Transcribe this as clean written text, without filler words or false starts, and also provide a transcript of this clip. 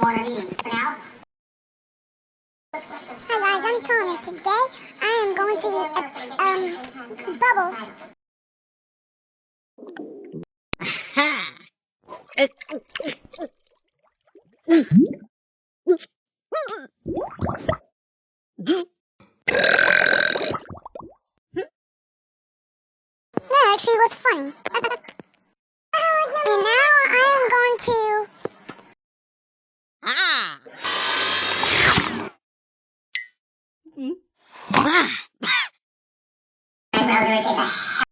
more meetings. For now. Hi guys, I'm Tony. Today I am going to eat bubbles. That actually was funny. And now I am going to... I'm really irritated.